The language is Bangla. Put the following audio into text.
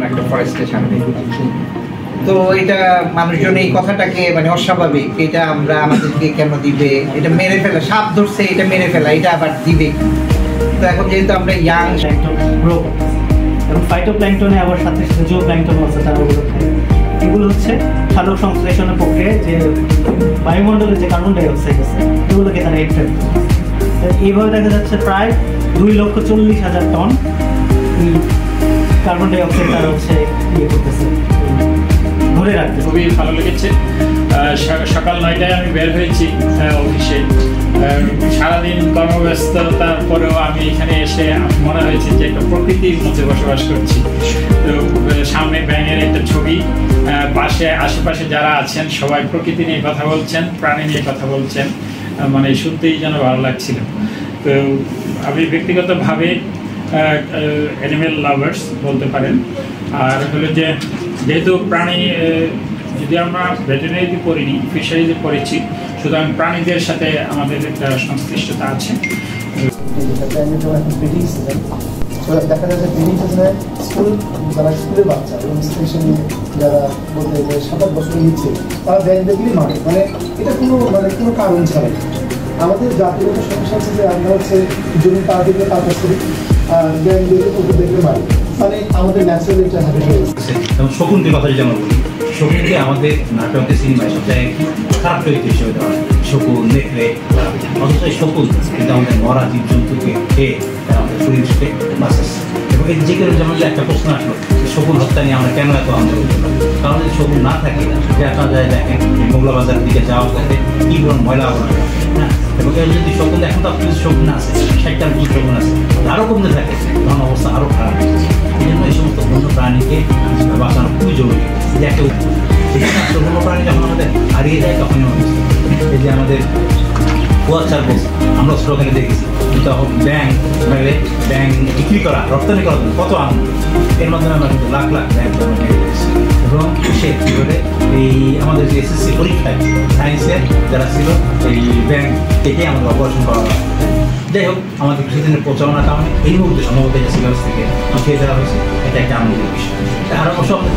একটা ফরেস্টের সামনে। তো এটা মানুষজন এই কথাটাকে মানে অস্বাভাবিক, এটা আমরা আমাদেরকে কেন দিবে, এটা মেরে ফেলা, সাপ ধরছে এটা মেরে ফেলা, এটা আবার দিবে। তো এখন যেহেতু আমরা ইয়াং গ্রো এবং ফাইটোপ্ল্যাঙ্কটনে আবার সাথে সাথে জো প্ল্যাঙ্কটন আছে, তারা ওগুলো খায়। এগুলো হচ্ছে সালোক সংশ্লেষণের প্রক্রিয়ায় যে বায়ুমণ্ডলে যে কার্বন ডাই অক্সাইড আছে এগুলোকে তারা এক্সট্রাক্ট করে। এইভাবে দেখা যাচ্ছে প্রায় 2,40,000 টন কার্বন ডাই অক্সাইড তারা হচ্ছে ইয়ে করতেছে, ধরে রাখতে। খুবই ভালো লেগেছে। সকাল 9টায় আমি বের হয়েছি অফিসে। সারাদিন কর্মব্যস্ততার পরেও আমি এখানে এসে মনে হয়েছে যে একটা প্রকৃতির মধ্যে বসবাস করছি। তো সামনে ব্যাঙের একটা ছবি, পাশে আশেপাশে যারা আছেন সবাই প্রকৃতি নিয়ে কথা বলছেন, প্রাণী নিয়ে কথা বলছেন, মানে শুনতেই যেন ভালো লাগছিল। তো আমি ব্যক্তিগতভাবে অ্যানিমেল লাভার্স বলতে পারেন। আর হলো যে যেহেতু প্রাণী, যদি আমরা ভেটেরিনারিতে পড়িনি, ফিশারিতে পড়েছি, সুতরাং প্রাণীদের সাথে আমাদের একটা সংশ্লিষ্টতা আছে। দেখা যায় যে ব্রিডিং সিজনে যারা স্কুলের বাচ্চা এবং স্পেশালি যারা বলতে যে 7-8 বছরের নিচে, তারা ব্যাংক দেখলেই মারে, মানে এটা কোনো কারণ ছাড়াই। আমাদের জাতিগত সমস্যা হচ্ছে যে আমরা হচ্ছে জমি তার দিকে পারপাস করি, আর ব্যাংক দেখে কুকুর দেখলে মারি, মানে আমাদের ন্যাচারাল একটা হ্যাবিট হয়ে গেছে। এবং শকুনকে কথা যদি আমরা বলি, শকুনকে আমাদের নাটকের সিনেমায় সবচেয়ে খারাপ চরিত্র হিসেবে দেওয়া হয়। শকুন দেখলে অথচ শকুন কিন্তু আমাদের মরা জীবজন্তুকে খেয়ে তারা আমাদের শরীরকে বাঁচাচ্ছে। এবং এই যে কারণে যেমন একটা প্রশ্ন আসলো শকুন হত্যা নিয়ে আমরা কেন এত আন্দোলন করলাম, কারণ যদি শকুন না থাকে, যে আপনারা যায় দেখেন মোগলা বাজারের দিকে যাওয়ার পথে কী ধরুন ময়লা আবরণ, হ্যাঁ, এবং এর যদি শকুন এখন তো কিছু শকুন আছে, 60টার কিছু শকুন আছে, আরও কমতে থাকে তখন অবস্থা আরও খারাপ। এই জন্য এই সমস্ত বন্য প্রাণীকে বাঁচানো খুবই জরুরি। যে একটা বন্য প্রাণী যখন আমাদের হারিয়ে যায় তখন এই যে আমাদের কুয়াশার বলছে আমরা ছোটোখানে দেখেছি, তখন ব্যাংক বিক্রি করা, রপ্তানি করার জন্য কত আনন্দ, এর মাধ্যমে আমরা কিন্তু লাখ লাখ ব্যাংক করেছি। এবং সে কী করে এই আমাদের যে এসএসসি পরীক্ষায় সায়েন্সের যারা ছিল এই ব্যাংক থেকে আমাদের অপারেশন করা হয়। যাই হোক, আমাদের কিছুদিনের প্রচারণার কারণে এই মুহূর্তে সম্ভবত সিলেবাস থেকে উঠিয়ে দেওয়া হয়েছে, এটা একটা আনন্দের বিষয়। আর অবশ্য আমাদের